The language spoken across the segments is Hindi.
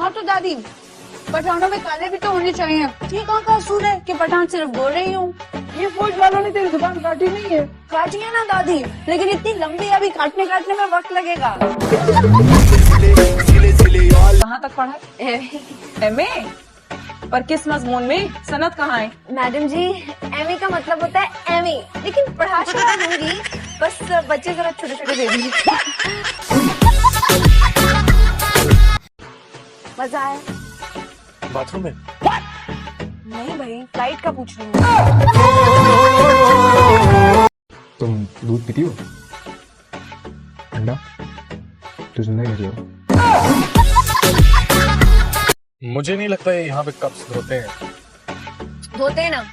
हाँ तो दादी, पठानों में काले भी तो होने चाहिए। ये कहाँ का असूल है कि पठान सिर्फ बोल रही हूँ। ये फौज वालों ने तेरी जुबान काटी नहीं है। काटी है ना दादी, लेकिन इतनी लंबी अभी काटने में वक्त लगेगा। कहाँ तक पढ़ा? एमए? पर किस मजमून में? सनद कहाँ है? मैडम जी, एमए का मतलब होता है एमए, लेकिन पढ़ा शुरू होंगी, बस बच्चे जरा छोटे छोटे दे दीजिए। मजा आया? बाथरूम में? नहीं भाई, फ्लाइट का पूछ रही हूँ। तुम दूध पीती हो? अंडा? तो जिंदा ही नहीं हो। मुझे नहीं लगता है यहाँ पे कप्स धोते हैं। धोते हैं ना,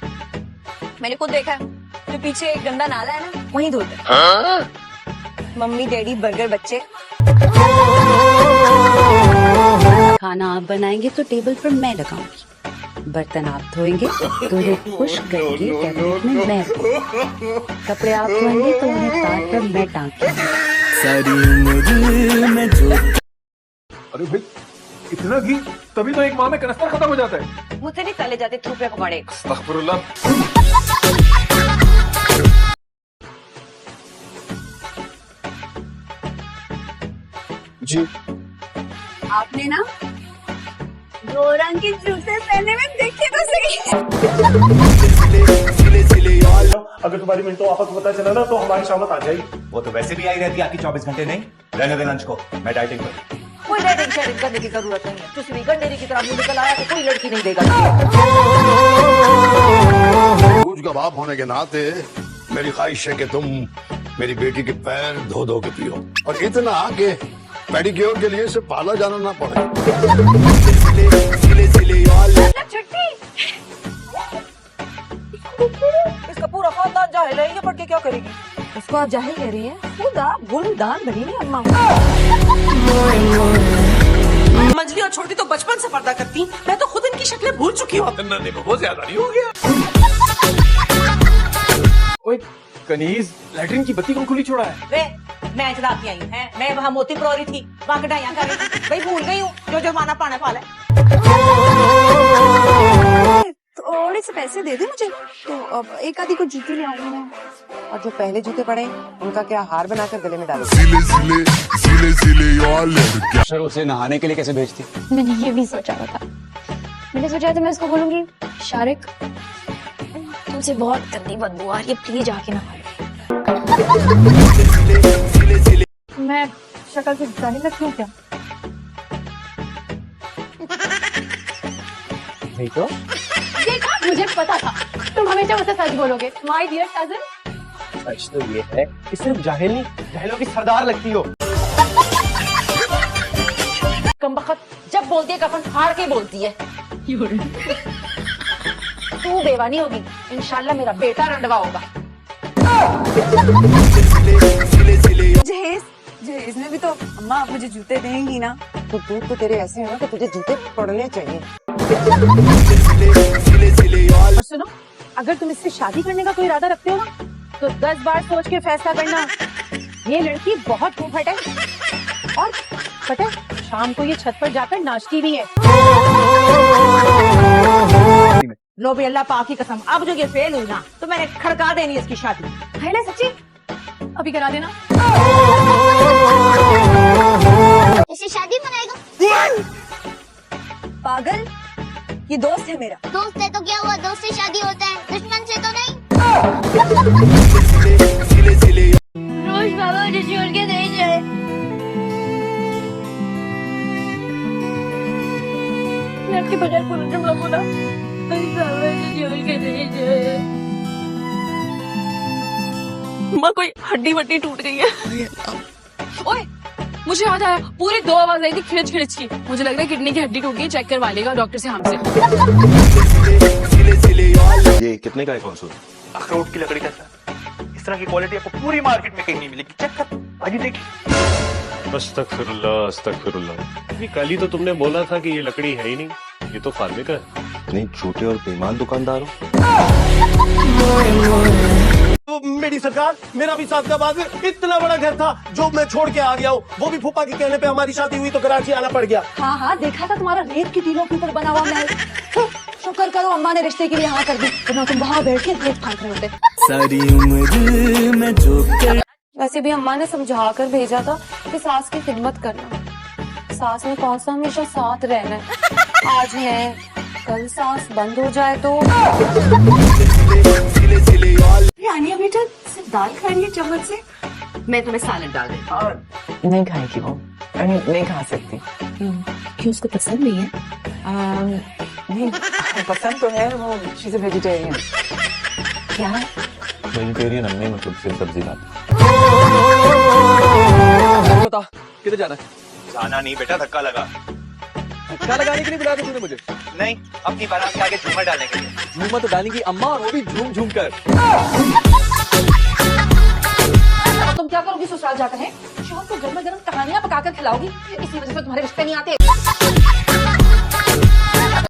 मैंने खुद देखा है। जो पीछे एक गंदा नाला है ना, वहीं धोते हैं। मम्मी डैडी बर्गर बच्चे। खाना आप बनाएंगे तो टेबल पर मैं लगाऊंगी, बर्तन आप धोएंगे तो उन्हें खुश करके कैबिनेट में मैं रखूंगी, कपड़े आप धोएंगे तो उन्हें तार पर मैं टांगूंगी। अरे भाई, इतना घी? तभी तो एक माह में कनस्तर खत्म हो जाता है। मुझसे नहीं तले जाते थूपे पकौड़े। अस्तगफिरुल्लाह। जी आपने ना दो रंग के जूते पहने में देखे तो सही। अगर तुम्हारी मिनटों आपको पता चला ना तो हमारी शामत आ जाएगी। वो तो वैसे भी आई रहती है आपकी 24 घंटे नहीं। रहने दे लंच को, मैं डाइटिंग पर। कोई डाइटिंग शाइटिंग करने की जरूरत नहीं है। किसी भी गंडेरी की तरह मुंह निकल आया तो कोई लड़की नहीं देगा। दूज का बाप होने के नाते मेरी ख्वाहिश है कि तुम मेरी बेटी के पैर धो धो के पियो, और इतना कि पेडिक्योर के लिए सिर्फ पार्लर जाना ना पड़े। छुट्टी इसका पूरा खानदान जाहिल है, ये पढ़ के क्या करेगी? उसको आप जाहिल कह रही हैं? खुदा गुलदान बनी नहीं अम्मा। मंजली और छोटी तो बचपन से पर्दा करती, मैं तो खुद इनकी शक्लें भूल चुकी हूँ। बहुत ज्यादा नहीं हो गया? ओए कनीज, लैट्रिन की बत्ती कौन खुली छोड़ा है? वे मैं चला के आई हूँ, मैं वहाँ मोती प्रौरी थी, वहाँ कटाइयाँ कर रही थी। भाई भूल गई हूँ जो जमाना पाने पाला है। थोड़े से पैसे दे दे मुझे, तो अब एक आधी को जूते ले आऊंगी मैं। और जो पहले जूते पड़े उनका क्या हार बनाकर गले में डालो। सर उसे नहाने के लिए कैसे भेजती? मैंने ये भी सोचा था। मैंने सोचा था मैं उसको बोलूंगी, शारिक तुमसे बहुत गंदी बदबू आ रही है, प्लीज आके नहा लो। मैं शक्ल से जाहिल लगती हूँ क्या? नहीं तो देखा, मुझे पता था तुम हमेशा मुझसे सच बोलोगे। माय डियर कजिन, सच तो ये है कि सिर्फ जाहिल नहीं, जाहिलों की सरदार लगती हो। कमबख्त जब बोलती है कफन फाड़ के बोलती है। तू बेवा नहीं होगी, इंशाल्लाह मेरा बेटा रंडवा होगा। जहेज में भी तो अम्मा मुझे जूते देंगी ना? तो दूध तो तेरे ऐसे है ना कि तुझे जूते पड़ने चाहिए। और सुनो, अगर तुम इससे शादी करने का कोई इरादा रखते हो ना, तो 10 बार सोच के फैसला करना। ये लड़की बहुत खूबसूरत है, और पता है शाम को ये छत पर जाकर नाचती भी है। लो भी अल्लाह पाक की कसम, अब जो ये फेल हुई ना तो मैंने खड़का देनी इसकी शादी। है ना सच्ची? अभी करा देना। इसे शादी मनाएगा? पागल, ये दोस्त है मेरा। दोस्त है तो क्या हुआ, दोस्त से शादी होता है, दुश्मन से तो नहीं। रोज बाबा मुझे छोड़ के नहीं जाए। मैं आपके बगैर पूरा जुमला बोला, बाबा मुझे छोड़ के नहीं जाए। माँ कोई हड्डी वड्डी टूट गई है। ओए मुझे याद आया, पूरी 2 आवाज आई थी खिड़च खिड़च की। मुझे लग रहा है किडनी की हड्डी टूट गई, चेक करवा लेगा डॉक्टर से हमसे। ये कितने का है कौन सा? अखरोट की लकड़ी का सर, इस तरह की क्वालिटी आपको पूरी मार्केट में कहीं नहीं मिलेगी। चेक कर, आगे देखिए। अस्तगफिरुल्लाह अस्तगफिरुल्लाह। अभी कल ही तो तुमने बोला था कि ये लकड़ी है ही नहीं, ये तो फार्मे का है। इतने झूठे और बेईमान दुकानदार हो। तो मेरी सरकार, मेरा भी सादगाबाद में इतना बड़ा घर था जो मैं छोड़ के आ गया हूँ। वो भी फूफा के कहने पे हमारी शादी हुई तो कराची आना पड़ गया। हाँ हाँ, देखा था तुम्हारा रेत की टीलों के ऊपर बना हुआ महल। शुक्र करो अम्मा ने रिश्ते के लिए हाँ कर दी, वरना तुम वहाँ बैठ के रेत फांक रहे होते। सारी उम्र में जो वैसे भी अम्मा ने समझा कर भेजा था कि सास की खिदमत करना। सास ने कौन सा हमेशा साथ रहना है। आज है, कल सास बंद हो जाए तो। आनिया बेटा, सिर्फ दाल खा रही है चम्मच से? मैं तुम्हें सैलेड डाल देती हूँ। नहीं खाएगी वो, नहीं खा सकती। क्यों, उसको पसंद नहीं है? नहीं पसंद तो है, वो चीजें वेजिटेरियन। क्या? वेजिटेरियन अम्मी, मतलब सिर्फ सब्जी खाती। बता किधर जाना है? जाना नहीं बेटा, धक्का लगा। धक्का लगाने के लिए बुलाया तूने मुझे? नहीं, अपनी बारात के आगे झूमर डालने के लिए। झूमर तो डालेंगी अम्मा, और वो भी झूम झूम कर। तुम क्या करोगी ससुराल जाकर? है शौहर को गर्मा गर्म कहानियां पकाकर खिलाओगी, इसी वजह से तुम्हारे रिश्ते नहीं आते।